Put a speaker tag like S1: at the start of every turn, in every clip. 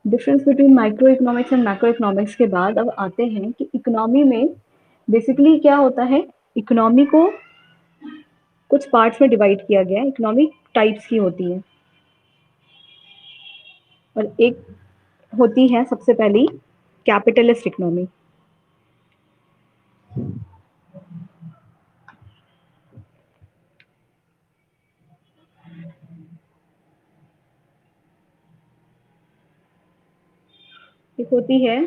S1: Difference between micro economics and macro economics के बाद अब आते हैं कि इकोनॉमी में बेसिकली क्या होता है। इकोनॉमी को कुछ पार्ट्स में डिवाइड किया गया है। इकोनॉमी टाइप्स की होती है और एक होती है सबसे पहली कैपिटलिस्ट इकोनॉमी। एक होती है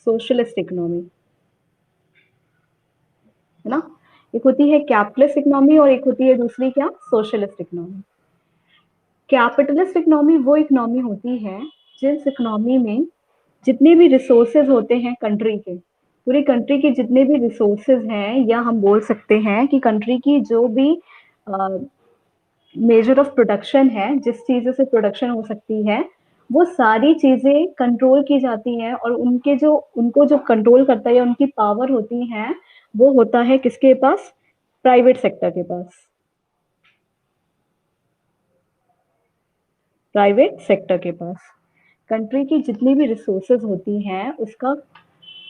S1: सोशलिस्ट इकोनॉमी, है ना। एक होती है कैपिटलिस्ट इकोनॉमी और एक होती है दूसरी क्या, सोशलिस्ट इकोनॉमी। कैपिटलिस्ट इकोनॉमी वो इकोनॉमी होती है जिस इकोनॉमी में जितने भी रिसोर्सेज होते हैं कंट्री के, पूरी कंट्री के जितने भी रिसोर्सेज हैं, या हम बोल सकते हैं कि कंट्री की जो भी मेजर ऑफ प्रोडक्शन है, जिस चीजों से प्रोडक्शन हो सकती है, वो सारी चीजें कंट्रोल की जाती हैं और उनको जो कंट्रोल करता है या उनकी पावर होती है वो होता है किसके पास, प्राइवेट सेक्टर के पास। प्राइवेट सेक्टर के पास कंट्री की जितनी भी रिसोर्सेज होती हैं उसका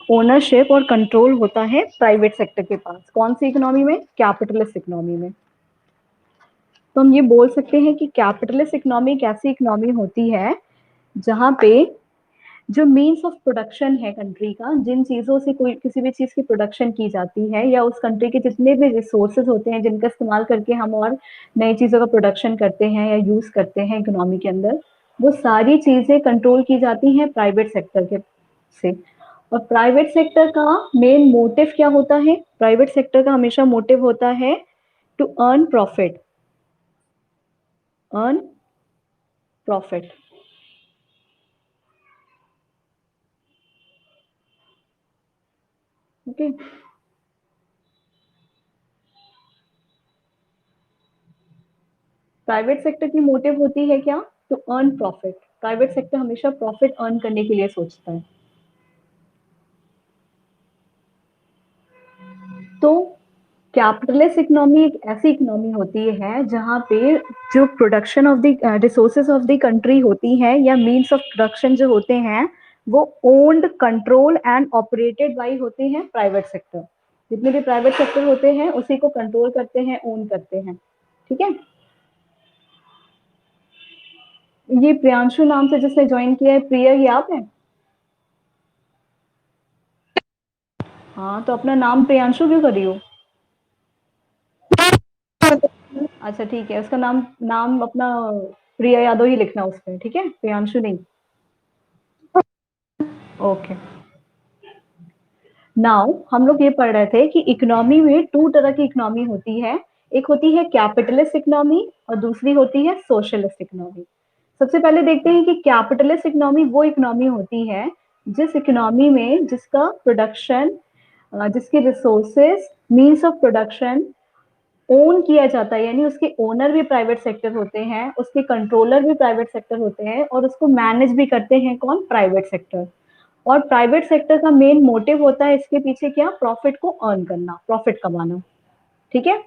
S1: ओनरशिप और कंट्रोल होता है प्राइवेट सेक्टर के पास। कौन सी इकोनॉमी में, कैपिटलिस्ट इकोनॉमी में। तो हम ये बोल सकते हैं कि कैपिटलिस्ट इकोनॉमी एक ऐसी इकोनॉमी होती है जहां पे जो मीन्स ऑफ प्रोडक्शन है कंट्री का, जिन चीजों से कोई किसी भी चीज की प्रोडक्शन की जाती है, या उस कंट्री के जितने भी रिसोर्सेज होते हैं जिनका इस्तेमाल करके हम और नई चीजों का प्रोडक्शन करते हैं या यूज करते हैं इकोनॉमी के अंदर, वो सारी चीजें कंट्रोल की जाती हैं प्राइवेट सेक्टर के से। और प्राइवेट सेक्टर का मेन मोटिव क्या होता है, प्राइवेट सेक्टर का हमेशा मोटिव होता है to earn profit, earn profit. Okay, private sector की मोटिव होती है क्या, to earn profit. Private sector हमेशा प्रॉफिट अर्न करने के लिए सोचता है। तो कैपिटलिस्ट इकोनॉमी एक ऐसी इकोनॉमी होती है जहां पे जो production of the resources of the country होती है या मीन्स ऑफ प्रोडक्शन जो होते हैं वो owned, control and operated by होते हैं प्राइवेट सेक्टर। जितने भी प्राइवेट सेक्टर होते हैं उसी को कंट्रोल करते हैं, ओन करते हैं। ठीक है। ये प्रियांशु नाम से जिसने ज्वाइन किया है, प्रिया, ये आप है? हाँ, तो अपना नाम प्रियांशु क्यों कर रही हो? अच्छा ठीक है, उसका नाम नाम अपना प्रिया यादव ही लिखना उस पर, ठीक है, प्रियांशु नहीं। ओके। नाउ हम लोग ये पढ़ रहे थे कि इकोनॉमी में टू तरह की इकोनॉमी होती है। एक होती है कैपिटलिस्ट इकोनॉमी और दूसरी होती है सोशलिस्ट इकोनॉमी। सबसे पहले देखते हैं कि कैपिटलिस्ट इकोनॉमी वो इकोनॉमी होती है जिस इकोनॉमी में जिसका प्रोडक्शन, जिसके resources, means of production own किया जाता है, यानी उसके ओनर भी प्राइवेट सेक्टर होते हैं, उसके कंट्रोलर भी प्राइवेट सेक्टर होते हैं और उसको मैनेज भी करते हैं कौन, प्राइवेट सेक्टर। और प्राइवेट सेक्टर का मेन मोटिव होता है इसके पीछे क्या, प्रॉफिट को अर्न करना, प्रॉफिट कमाना। ठीक है।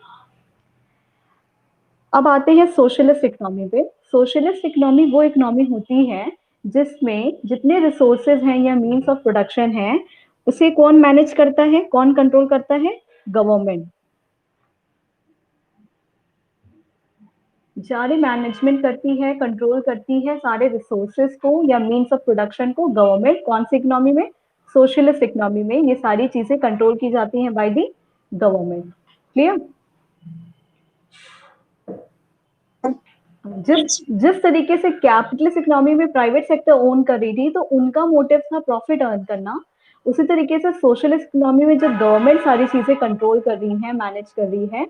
S1: अब आते हैं सोशलिस्ट इकोनॉमी पे। सोशलिस्ट इकोनॉमी वो इकोनॉमी होती है जिसमें जितने रिसोर्सेज हैं या मीन्स ऑफ प्रोडक्शन है उसे कौन मैनेज करता है, कौन कंट्रोल करता है, गवर्नमेंट। सारी मैनेजमेंट करती है, कंट्रोल करती है सारे रिसोर्सेज को या मीन्स ऑफ प्रोडक्शन को गवर्नमेंट। कौन सी इकोनॉमी में, सोशलिस्ट इकोनॉमी में ये सारी चीजें कंट्रोल की जाती हैं बाय द गवर्नमेंट। क्लियर। जिस जिस तरीके से कैपिटलिस्ट इकोनॉमी में प्राइवेट सेक्टर ओन कर रही थी तो उनका मोटिव था प्रॉफिट अर्न करना, उसी तरीके से सोशलिस्ट इकोनॉमी में जब गवर्नमेंट सारी चीजें कंट्रोल कर रही है, मैनेज कर रही है,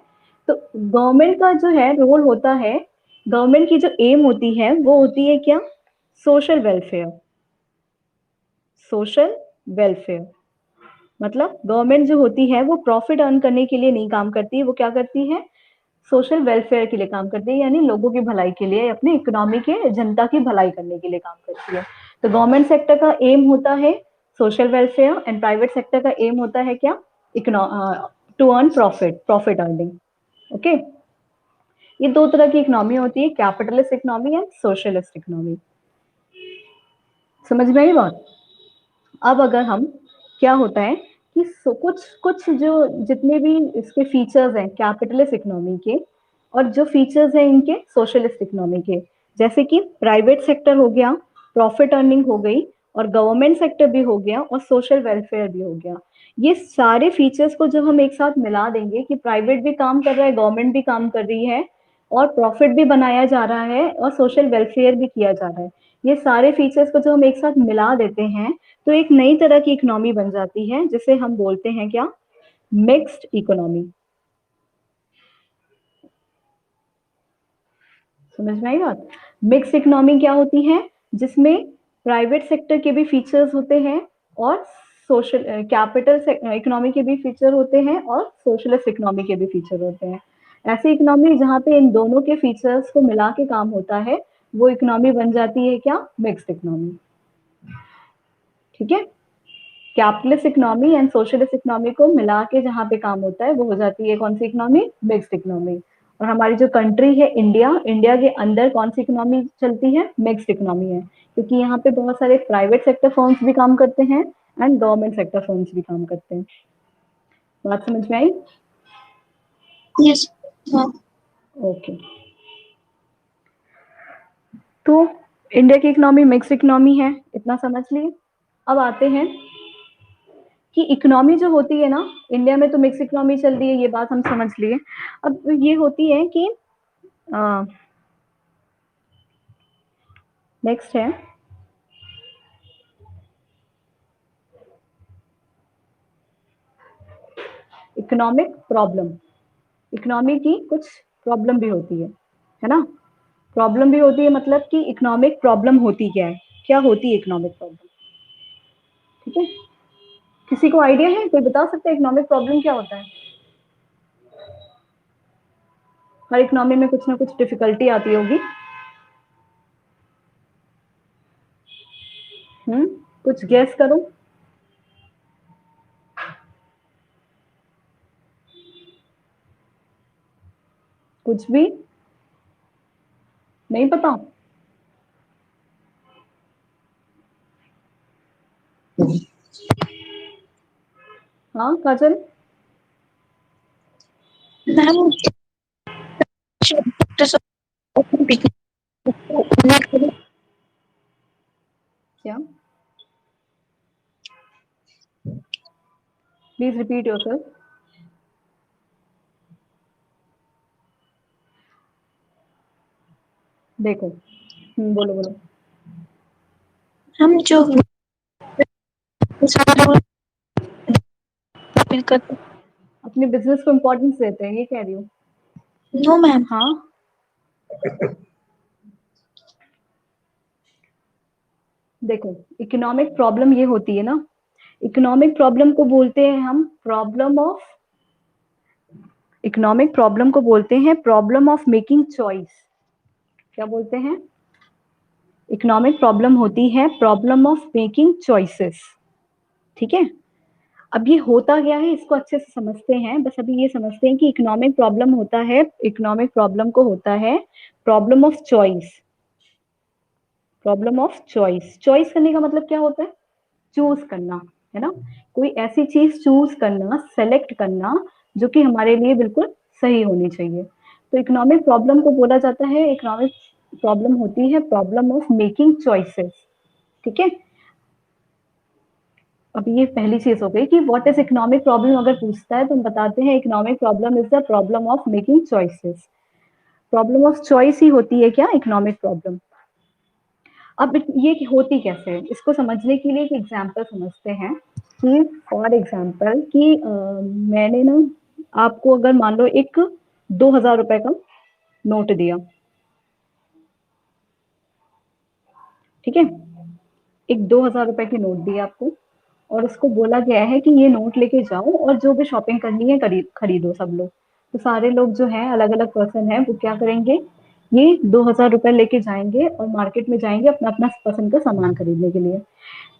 S1: तो गवर्नमेंट का जो है रोल होता है, गवर्नमेंट की जो एम होती है वो होती है क्या, सोशल वेलफेयर। सोशल वेलफेयर मतलब गवर्नमेंट जो होती है वो प्रॉफिट अर्न करने के लिए नहीं काम करती, वो क्या करती है, सोशल वेलफेयर के लिए काम करती है, यानी लोगों की भलाई के लिए, अपने इकोनॉमी के जनता की भलाई करने के लिए काम करती है। तो गवर्नमेंट सेक्टर का एम होता है social welfare and private sector का एम होता है क्या, to earn profit, profit earning. Okay. ये दो तरह की इकोनॉमी होती है, capitalist economy and socialist economy. समझ में आई बात? अब अगर हम, क्या होता है कि कुछ कुछ जो जितने भी इसके फीचर्स हैं कैपिटलिस्ट इकोनॉमी के, और जो फीचर्स हैं इनके सोशलिस्ट इकोनॉमी के, जैसे कि प्राइवेट सेक्टर हो गया, प्रॉफिट अर्निंग हो गई, और गवर्नमेंट सेक्टर भी हो गया, और सोशल वेलफेयर भी हो गया। ये सारे फीचर्स को जब हम एक साथ मिला देंगे कि प्राइवेट भी काम कर रहा है, गवर्नमेंट भी काम कर रही है, और प्रॉफिट भी बनाया जा रहा है, और सोशल वेलफेयर भी किया जा रहा है, ये सारे फीचर्स को जो हम एक साथ मिला देते हैं, तो एक नई तरह की इकोनॉमी बन जाती है, जिसे हम बोलते हैं क्या? Mixed economy. समझ में आई बात? मिक्स इकोनॉमी क्या होती है? जिसमें प्राइवेट सेक्टर के भी फीचर्स होते हैं, और सोशल कैपिटल इकोनॉमी के भी फीचर होते हैं, और सोशलिस्ट इकोनॉमी के भी फीचर होते हैं। ऐसी इकोनॉमी जहाँ पे इन दोनों के फीचर्स को मिला के काम होता है, वो इकोनॉमी बन जाती है क्या? Mixed economy. ठीक है, capitalist economy and socialist economy को मिला के जहाँ पे काम होता है, वो हो जाती है कौन सी इकोनॉमी? Mixed economy. और हमारी जो कंट्री है इंडिया, इंडिया के अंदर कौन सी इकोनॉमी चलती है? मिक्स्ड इकोनॉमी है, क्योंकि यहाँ पे बहुत सारे प्राइवेट सेक्टर फर्म्स भी काम करते हैं, एंड गवर्नमेंट सेक्टर फर्म्स भी काम करते हैं। बात समझ में आई?
S2: यस।
S1: ओके, तो इंडिया की इकोनॉमी मिक्स्ड इकोनॉमी है, इतना समझ लिए। अब आते हैं कि इकोनॉमी जो होती है ना, इंडिया में तो मिक्स इकोनॉमी चल रही है, ये बात हम समझ लिए। अब ये होती है कि नेक्स्ट है इकोनॉमिक प्रॉब्लम। इकोनॉमी की कुछ प्रॉब्लम भी होती है ना? प्रॉब्लम भी होती है, मतलब कि इकोनॉमिक प्रॉब्लम होती क्या है, क्या होती है इकोनॉमिक प्रॉब्लम? ठीक है, किसी को आइडिया है? कोई बता सकता है इकोनॉमिक प्रॉब्लम क्या होता है? हर इकोनॉमी में कुछ ना कुछ डिफिकल्टी आती होगी। कुछ गेस करो। कुछ भी नहीं पता? हाँ काजल?
S2: मैम
S1: क्या? Please repeat yourself. देखो, बोलो बोलो।
S2: हम जो
S1: अपने बिजनेस को इम्पोर्टेंस देते हैं, ये कह रही हूँ।
S2: No ma'am.
S1: हाँ, देखो, इकोनॉमिक प्रॉब्लम ये होती है ना, इकोनॉमिक प्रॉब्लम को बोलते हैं हम प्रॉब्लम ऑफ, इकोनॉमिक प्रॉब्लम को बोलते हैं प्रॉब्लम ऑफ मेकिंग चॉइस। क्या बोलते हैं? इकोनॉमिक प्रॉब्लम होती है प्रॉब्लम ऑफ मेकिंग चॉइसेस। ठीक है, अब ये होता क्या है इसको अच्छे से समझते हैं। बस अभी ये समझते हैं कि इकोनॉमिक प्रॉब्लम होता है, इकोनॉमिक प्रॉब्लम को होता है problem of choice. Problem of choice, choice करने का मतलब क्या होता है? चूज करना, है ना? कोई ऐसी चीज चूज करना, सेलेक्ट करना, जो कि हमारे लिए बिल्कुल सही होनी चाहिए। तो इकोनॉमिक प्रॉब्लम को बोला जाता है, इकोनॉमिक प्रॉब्लम होती है प्रॉब्लम ऑफ मेकिंग चॉइसेस। ठीक है, अब ये पहली चीज हो गई कि व्हाट इज इकोनॉमिक प्रॉब्लम। अगर पूछता है तो हम बताते हैं economic problem is the problem of making choices. Problem of choice ही होती है क्या? Economic problem. अब ये होती कैसे है, इसको समझने के लिए एक एग्जांपल समझते हैं कि फॉर एग्जांपल कि मैंने ना आपको अगर मान लो एक 2,000 रुपए का नोट दिया, ठीक है, एक 2,000 रुपए की नोट दी आपको, और उसको बोला गया है कि ये नोट लेके जाओ और जो भी शॉपिंग करनी है खरीदो सब लोग। तो सारे लोग जो है, अलग अलग पर्सन है, वो क्या करेंगे? ये 2,000 रुपए लेके जाएंगे और मार्केट में जाएंगे अपना अपना पसंद का सामान खरीदने के लिए।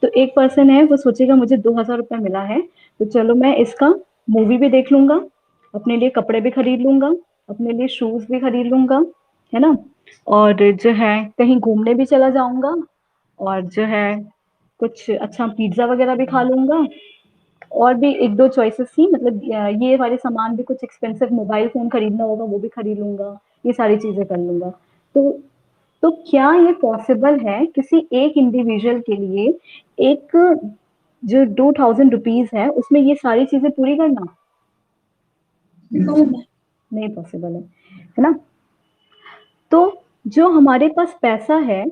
S1: तो एक पर्सन है वो सोचेगा मुझे 2,000 रुपए मिला है, तो चलो मैं इसका मूवी भी देख लूंगा, अपने लिए कपड़े भी खरीद लूंगा, अपने लिए शूज भी खरीद लूंगा, है ना, और जो है कहीं घूमने भी चला जाऊंगा, और जो है कुछ अच्छा पिज्जा वगैरह भी खा लूंगा, और भी एक दो चॉइसेस थी, मतलब ये वाले सामान भी, कुछ एक्सपेंसिव मोबाइल फोन खरीदना होगा वो भी खरीद लूंगा, ये सारी चीजें कर लूंगा। तो तो क्या ये पॉसिबल है किसी एक इंडिविजुअल के लिए एक जो 2000 रुपीज है उसमें ये सारी चीजें पूरी करना?
S2: No ma'am.
S1: नहीं पॉसिबल है ना? तो जो हमारे पास पैसा है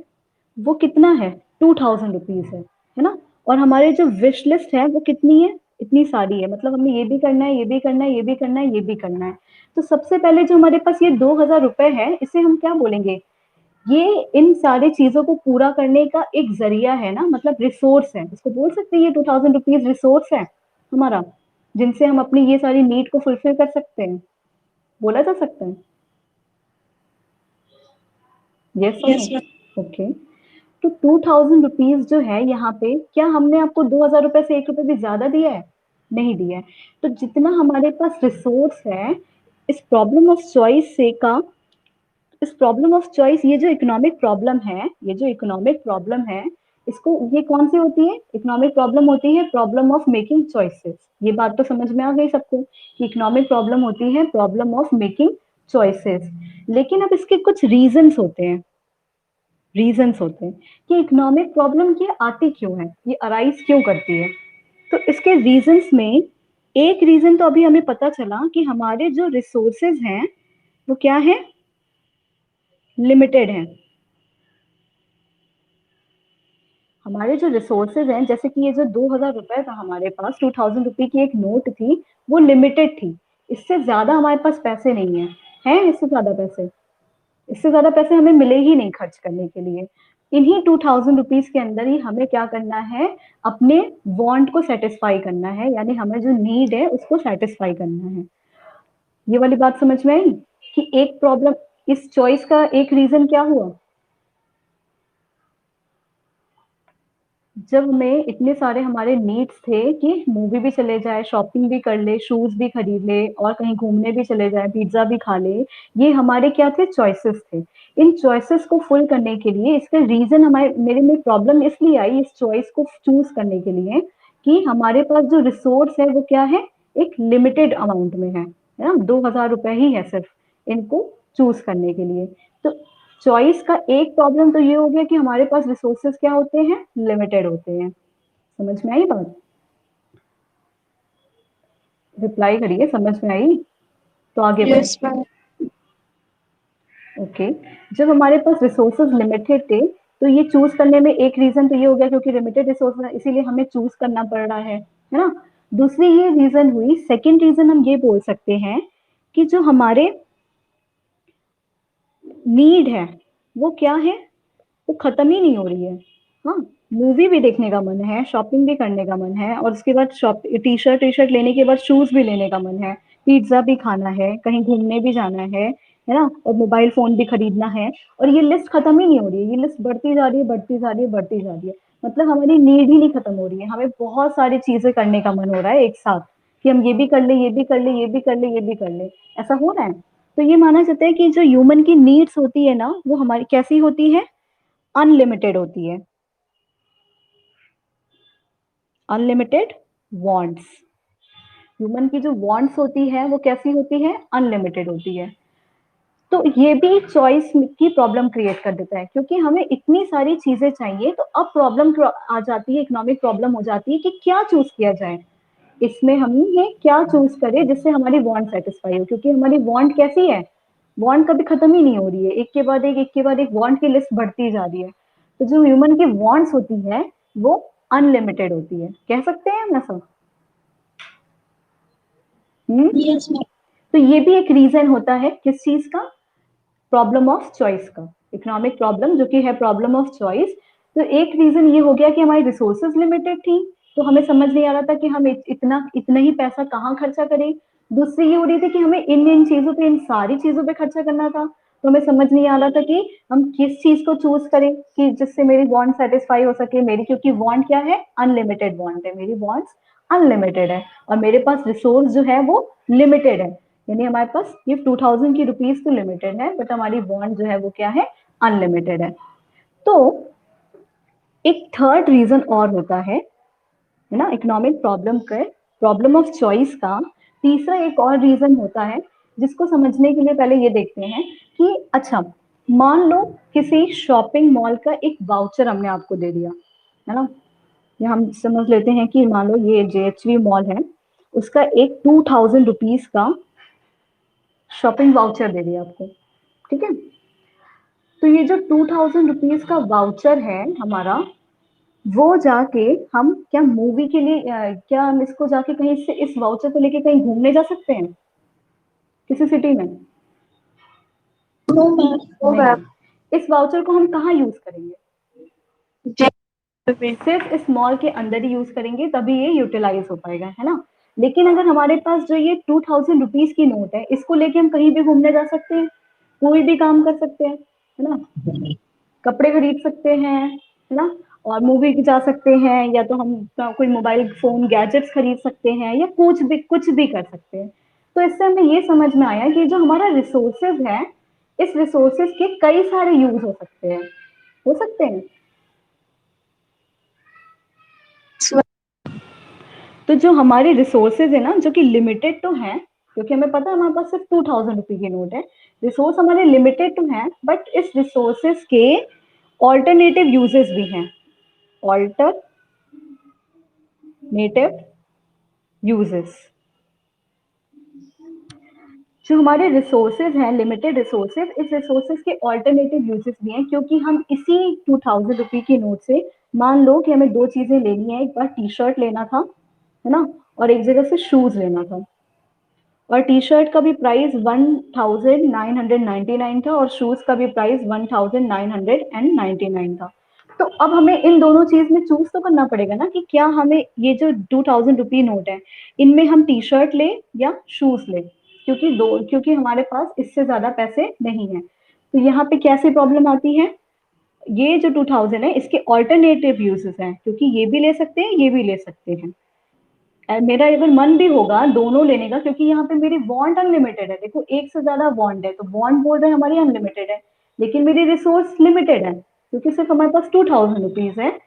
S1: वो कितना है? 2000 रुपीज है ना? और हमारे जो विश लिस्ट है वो कितनी है? इतनी सारी है, मतलब हमें ये भी करना है, ये भी करना है, ये भी करना है, ये भी करना है। तो सबसे पहले जो हमारे पास ये 2000 रुपए है, इसे हम क्या बोलेंगे? ये इन सारी चीजों को पूरा करने का एक जरिया है ना, मतलब रिसोर्स है, इसको बोल सकते हैं। ये 2000 रुपीज रिसोर्स है हमारा, जिनसे हम अपनी ये सारी नीड को फुलफिल कर सकते हैं, बोला जा सकता है। यस और
S2: यस
S1: नो?
S2: मैम।
S1: ओके। तो 2000 रुपीज जो है यहाँ पे, क्या हमने आपको 2000 रुपए से 1 रुपए भी ज्यादा दिया है? नहीं दिया है। तो जितना हमारे पास रिसोर्स है, इस प्रॉब्लम ऑफ चॉइस से का इस प्रॉब्लम ऑफ चॉइस, ये जो इकोनॉमिक प्रॉब्लम है, ये जो इकोनॉमिक प्रॉब्लम है, इसको, ये कौन सी होती है इकोनॉमिक प्रॉब्लम? होती है प्रॉब्लम ऑफ मेकिंग चॉइसेस। ये बात तो समझ में आ गई सबको कि इकोनॉमिक प्रॉब्लम होती है प्रॉब्लम ऑफ मेकिंग चॉइसेस। लेकिन अब इसके कुछ रीजंस होते हैं कि इकोनॉमिक प्रॉब्लम ये आती क्यों है, ये अराइज क्यों करती है। तो इसके रीजंस में एक रीजन तो अभी हमें पता चला कि हमारे जो रिसोर्सेज हैं वो क्या है? लिमिटेड हैं। हमारे जो रिसोर्सेज हैं, जैसे कि ये जो 2000 रुपए था हमारे पास, 2000 रुपए की एक नोट थी, वो लिमिटेड थी। इससे ज्यादा हमारे पास पैसे नहीं है। हैं इससे ज्यादा पैसे? इससे ज्यादा पैसे हमें मिले ही नहीं खर्च करने के लिए। इन्हीं 2000 रुपीज के अंदर ही हमें क्या करना है? अपने वांट को सेटिस्फाई करना है, यानी हमें जो नीड है उसको सेटिस्फाई करना है। ये वाली बात समझ में आई कि एक प्रॉब्लम, इस चॉइस का एक रीजन क्या हुआ? जब हमें इतने सारे हमारे नीड्स थे कि मूवी भी चले जाए, शॉपिंग भी कर ले, शूज भी खरीद ले, और कहीं घूमने भी चले जाए, पिज्जा भी खा ले, ये हमारे क्या थे? चॉइसेस थे। इन चॉइसेस को फुल करने के लिए, इसका रीजन हमारे, मेरे में प्रॉब्लम इसलिए आई इस चॉइस को चूज करने के लिए कि हमारे पास जो रिसोर्स है वो क्या है? एक लिमिटेड अमाउंट में है ना? 2000 रुपए ही है सिर्फ इनको चूज करने के लिए। तो चॉइस का एक प्रॉब्लम तो ये हो गया कि हमारे पास रिसोर्सेज क्या होते हैं? लिमिटेड होते हैं। समझ में आई बात? रिप्लाई करिए, समझ में आई? तो आगे बढ़े।
S2: Yes ma'am.
S1: ओके। जब हमारे पास रिसोर्सेज लिमिटेड थे, तो ये चूज करने में एक रीजन तो ये हो गया क्योंकि लिमिटेड रिसोर्स है, इसीलिए हमें चूज करना पड़ रहा है ना? दूसरी ये रीजन हुई, सेकेंड रीजन हम ये बोल सकते हैं कि जो हमारे नीड है वो क्या है? वो खत्म ही नहीं हो रही है। हाँ, मूवी भी देखने का मन है, शॉपिंग भी करने का मन है, और उसके बाद शॉप टी शर्ट लेने के बाद शूज भी लेने का मन है, पिज्जा भी खाना है, कहीं घूमने भी जाना है ना, और मोबाइल फोन भी खरीदना है। और ये लिस्ट खत्म ही नहीं हो रही है, ये लिस्ट बढ़ती जा रही है, बढ़ती जा रही है, बढ़ती जा रही है। मतलब हमारी नीड ही नहीं खत्म हो रही है, हमें बहुत सारी चीजें करने का मन हो रहा है एक साथ, कि हम ये भी कर ले, ये भी कर ले, ये भी कर ले, ये भी कर ले, ऐसा हो रहा है। तो ये माना जाता है कि जो ह्यूमन की नीड्स होती है ना, वो हमारी कैसी होती है? अनलिमिटेड होती है। अनलिमिटेड वांट्स, ह्यूमन की जो वांट्स होती है वो कैसी होती है? अनलिमिटेड होती है। तो ये भी चॉइस की प्रॉब्लम क्रिएट कर देता है, क्योंकि हमें इतनी सारी चीजें चाहिए, तो अब प्रॉब्लम आ जाती है, इकोनॉमिक प्रॉब्लम हो जाती है कि क्या चूज किया जाए, इसमें हम ये क्या चूज करें जिससे हमारी वांट सेटिस्फाई हो, क्योंकि हमारी वांट कैसी है? वांट कभी खत्म ही नहीं हो रही है, एक के बाद एक वांट की लिस्ट बढ़ती जा रही है। तो जो ह्यूमन की वांट्स होती है वो अनलिमिटेड होती है, कह सकते हैं हम ऐसा। हम्म।
S2: Yes ma'am.
S1: तो ये भी एक रीजन होता है किस चीज का? प्रॉब्लम ऑफ चॉइस का, इकोनॉमिक प्रॉब्लम जो कि है प्रॉब्लम ऑफ चॉइस। तो एक रीजन ये हो गया कि हमारी रिसोर्सेज लिमिटेड थी, तो हमें समझ नहीं आ रहा था कि हम इतना इतना ही पैसा कहाँ खर्चा करें। दूसरी ये हो रही थी कि हमें इन इन चीजों पे, इन सारी चीजों पे खर्चा करना था, तो हमें समझ नहीं आ रहा था कि हम किस चीज को चूज करें कि जिससे मेरी वांट सेटिस्फाई हो सके मेरी, क्योंकि वांट क्या है? अनलिमिटेड वांट है, मेरी वांट्स अनलिमिटेड है, और मेरे पास रिसोर्स जो है वो लिमिटेड है। यानी हमारे पास ये 2000 की रुपीज तो लिमिटेड है, बट हमारी वांट जो है वो क्या है? अनलिमिटेड है। तो एक थर्ड रीजन और होता है ना, इकोनॉमिक प्रॉब्लम ऑफ चॉइस का तीसरा एक और रीजन होता है, जिसको समझने के लिए पहले ये देखते हैं कि अच्छा, मान लो किसी शॉपिंग मॉल का एक वाउचर हमने आपको दे दिया, है ना, या हम समझ लेते हैं कि मान लो ये JHV मॉल है, उसका एक 2000 रुपीज का शॉपिंग वाउचर दे दिया आपको, ठीक है। तो ये जो 2000 रुपीज का वाउचर है हमारा, वो जाके हम क्या मूवी के लिए क्या हम इसको जाके कहीं से इस वाउचर को लेके कहीं घूमने जा सकते हैं किसी सिटी में?
S2: No ma'am.
S1: नहीं। इस वाउचर को हम कहाँ यूज करेंगे? सिर्फ इस मॉल के अंदर ही यूज करेंगे, तभी ये यूटिलाइज हो पाएगा, है ना। लेकिन अगर हमारे पास जो ये 2000 रुपीज की नोट है, इसको लेके हम कहीं भी घूमने जा सकते हैं, कोई भी काम कर सकते हैं, है ना, कपड़े खरीद सकते हैं, है ना, और मूवी जा सकते हैं, या तो हम कोई मोबाइल फोन गैजेट्स खरीद सकते हैं, या कुछ भी कर सकते हैं। तो इससे हमें ये समझ में आया कि जो हमारा रिसोर्सेज है, इस रिसोर्सेज के कई सारे यूज हो सकते हैं। तो जो हमारे रिसोर्सेज है ना, जो कि लिमिटेड तो हैं, क्योंकि हमें पता है हमारे पास सिर्फ 2000 रुपये की नोट है, रिसोर्स हमारे लिमिटेड तो हैं, बट इस रिसोर्सेज के ऑल्टरनेटिव यूजेस भी हैं, ऑल्टरनेटिव यूजेस। जो हमारे रिसोर्सेज हैं, लिमिटेड रिसोर्सेज, इस रिसोर्सेज के ऑल्टरनेटिव यूजेस भी हैं, क्योंकि हम इसी 2000 रुपये की नोट से, मान लो कि हमें दो चीजें लेनी है, एक बार टी-शर्ट लेना था, है ना, और एक जगह से शूज लेना था, और टी-शर्ट का भी प्राइस 1999 था, और शूज का भी प्राइस 1999 था। तो अब हमें इन दोनों चीज में चूज तो करना पड़ेगा ना, कि क्या हमें ये जो 2000 रुपये नोट है, इनमें हम टी-शर्ट ले या शूज ले, क्योंकि हमारे पास इससे ज्यादा पैसे नहीं है। तो यहाँ पे कैसी प्रॉब्लम आती है, ये जो 2000 है, इसके ऑल्टरनेटिव यूजेस हैं, क्योंकि ये भी ले सकते हैं, ये भी ले सकते हैं। मेरा अगर मन भी होगा दोनों लेने का, क्योंकि यहाँ पे मेरी वांट अनलिमिटेड है, देखो एक से ज्यादा वांट है, तो वांट बोल रहे हैं हमारी अनलिमिटेड है, लेकिन मेरी रिसोर्स लिमिटेड है, क्योंकि सिर्फ हमारे पास 2000 रुपीज है,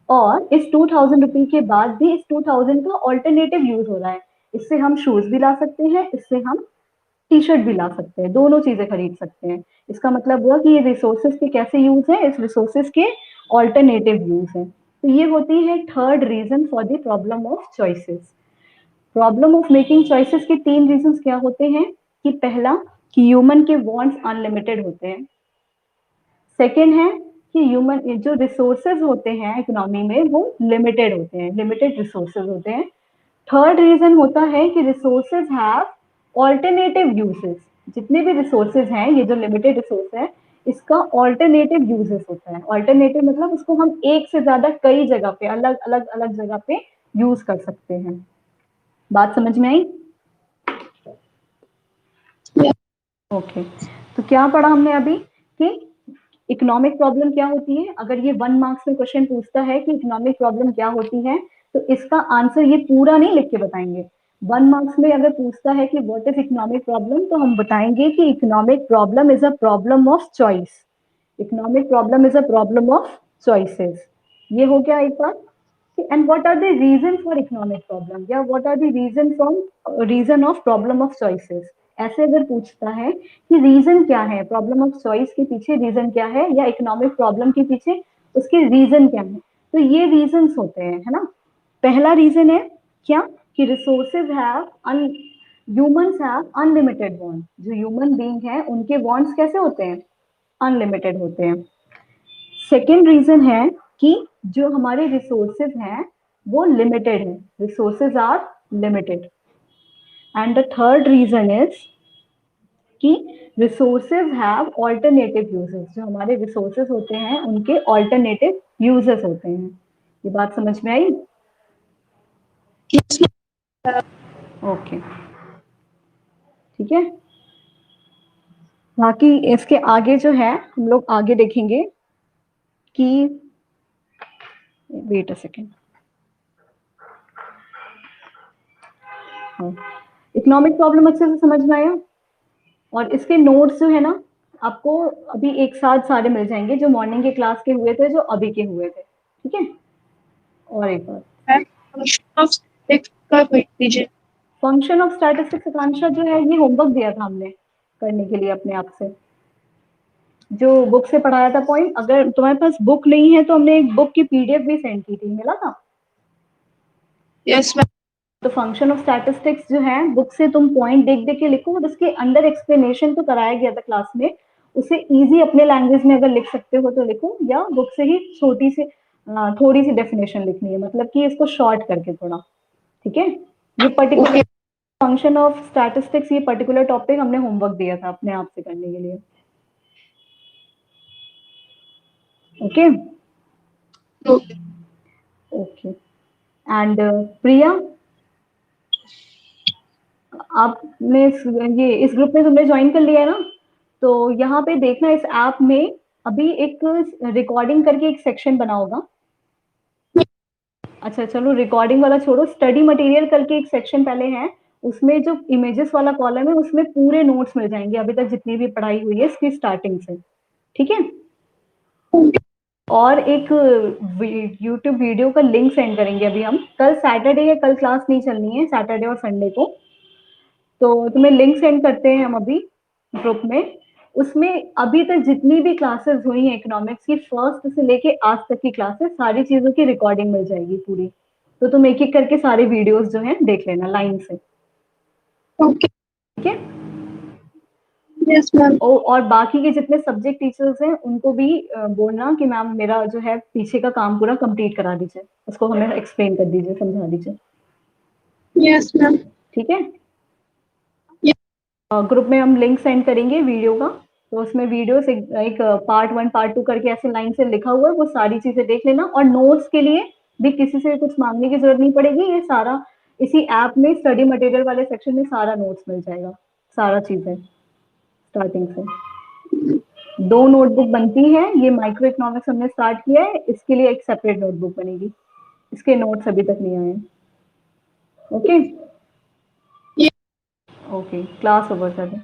S1: और इस 2000 रुपीज के बाद भी इस 2000 का ऑल्टरनेटिव यूज हो रहा है, इससे हम शूज भी ला सकते हैं, इससे हम टी-शर्ट भी ला सकते हैं, दोनों चीजें खरीद सकते हैं। इसका मतलब हुआ कि ये रिसोर्सेज के कैसे यूज है, इस रिसोर्सेज के ऑल्टरनेटिव यूज है। तो ये होती है third reason for the problem of choices. Problem of making choices के तीन रीजंस क्या होते हैं, कि पहला, कि ह्यूमन के वांट्स अनलिमिटेड होते हैं, सेकेंड है कि ह्यूमन जो रिसोर्सेज होते हैं इकोनॉमी में, वो लिमिटेड होते हैं, लिमिटेड रिसोर्सेज होते हैं, थर्ड रीजन होता है कि रिसोर्सेज हैव ऑल्टरनेटिव यूजेस। जितने भी रिसोर्सेज हैं, ये जो लिमिटेड रिसोर्स है, इसका ऑल्टरनेटिव यूजेस होता है। ऑल्टरनेटिव मतलब उसको हम एक से ज्यादा कई जगह पे, अलग अलग अलग जगह पे यूज कर सकते हैं। बात समझ में आई? ओके। तो क्या पढ़ा हमने अभी, कि इकोनॉमिक प्रॉब्लम क्या होती है। अगर ये 1 मार्क्स में क्वेश्चन पूछता है कि इकोनॉमिक प्रॉब्लम क्या होती है, तो इसका आंसर ये पूरा नहीं लिख के बताएंगे। 1 मार्क्स में अगर पूछता है कि व्हाट इज इकोनॉमिक प्रॉब्लम, तो हम बताएंगे कि economic problem is a problem of choice. Economic problem is a problem of choices. ये हो गया एक बात। And what are the reason for economic problem, या what are the reason of problem of choices. ऐसे अगर पूछता है कि रीजन क्या है, प्रॉब्लम ऑफ चॉइस के पीछे रीजन क्या है, या इकोनॉमिक प्रॉब्लम के पीछे उसके रीजन क्या है, तो ये रीजंस होते हैं, है ना। पहला रीजन है क्या, कि resources have humans have unlimited want. जो ह्यूमन बीइंग है, उनके वांट्स कैसे होते हैं, अनलिमिटेड होते हैं। सेकेंड रीजन है कि जो हमारे रिसोर्सेज हैं वो लिमिटेड है, resources are limited. And the third reason is कि रिसोर्सेज हैव ऑल्टरनेटिव यूजेस। जो हमारे रिसोर्सेज होते हैं, उनके ऑल्टरनेटिव यूजेस होते हैं। ये बात समझ में आई? ओके, ठीक है। बाकी इसके आगे जो है, हम लोग आगे देखेंगे कि, wait a second, economic problem अच्छे से समझ में आया। और इसके नोट्स जो है ना, आपको अभी एक साथ सारे मिल जाएंगे, जो मॉर्निंग के क्लास के हुए थे, जो अभी के हुए थे, ठीक है। और एक बार
S2: फंक्शन ऑफ स्टैटिस्टिक्स का क्विज दीजिए।
S1: फंक्शन ऑफ स्टैटिस्टिक्स आकांक्षा जो है ये होमवर्क दिया था हमने करने के लिए अपने आप से, जो बुक से पढ़ाया था पॉइंट। अगर तुम्हारे पास बुक नहीं है तो हमने एक बुक की पीडीएफ भी सेंड की थी, मिला था?
S2: Yes ma'am.
S1: तो फंक्शन ऑफ स्टैटिस्टिक्स जो है बुक से तुम पॉइंट देख देख के लिखो, और उसके अंदर एक्सप्लेनेशन तो कराया गया था क्लास में, उसे इजी अपने लैंग्वेज में अगर लिख सकते हो तो लिखो, या बुक से ही छोटी सी थोड़ी सी डेफिनेशन लिखनी है, मतलब कि इसको शॉर्ट करके थोड़ा, ठीक है। ये पर्टिकुलर फंक्शन ऑफ स्टैटिस्टिक्स, ये पर्टिकुलर टॉपिक हमने होमवर्क दिया था अपने आप से करने के लिए। Okay okay. एंड प्रिया, आपने ये इस ग्रुप में तुमने ज्वाइन कर लिया है ना, तो यहाँ पे देखना इस ऐप में अभी एक रिकॉर्डिंग करके एक सेक्शन बना होगा। अच्छा चलो रिकॉर्डिंग वाला छोड़ो, स्टडी मटेरियल करके एक सेक्शन पहले है, उसमें जो इमेजेस वाला कॉलम है उसमें पूरे नोट्स मिल जाएंगे अभी तक जितनी भी पढ़ाई हुई है इसकी स्टार्टिंग से, ठीक है। और एक यूट्यूब वीडियो का लिंक सेंड करेंगे अभी हम, कल सैटरडे है, कल क्लास नहीं चलनी है सैटरडे और संडे को, तो तुम्हें लिंक सेंड करते हैं हम अभी ग्रुप में। उसमें अभी तक जितनी भी क्लासेस हुई हैं इकोनॉमिक्स की, फर्स्ट से लेके आज तक की क्लासेस, सारी चीजों की रिकॉर्डिंग मिल जाएगी पूरी, तो तुम एक एक करके सारे वीडियोस जो हैं देख लेना लाइन से,
S2: ओके।
S1: ठीक है।
S2: Yes ma'am.
S1: और बाकी के जितने सब्जेक्ट टीचर्स हैं उनको भी बोलना कि मैम मेरा जो है पीछे का काम पूरा कंप्लीट करा दीजिए, उसको हमें एक्सप्लेन कर दीजिए, समझा दीजिए,
S2: यस मैम।
S1: ठीक है। ग्रुप में हम लिंक सेंड करेंगे वीडियो का, तो उसमें वीडियोस एक पार्ट 1 पार्ट 2 करके ऐसे लाइन से लिखा हुआ है, वो सारी चीजें देख लेना। और नोट्स के लिए भी किसी से कुछ मांगने की जरूरत नहीं पड़ेगी, ये सारा इसी ऐप में स्टडी मटेरियल वाले सेक्शन में सारा नोट्स मिल जाएगा, सारा चीजें स्टार्टिंग से। 2 नोटबुक बनती है, ये माइक्रो इकोनॉमिक्स हमने स्टार्ट किया है, इसके लिए एक सेपरेट नोटबुक बनेगी, इसके नोट्स अभी तक नहीं आए हैं। ओके ओके, क्लास ओवर कर दें।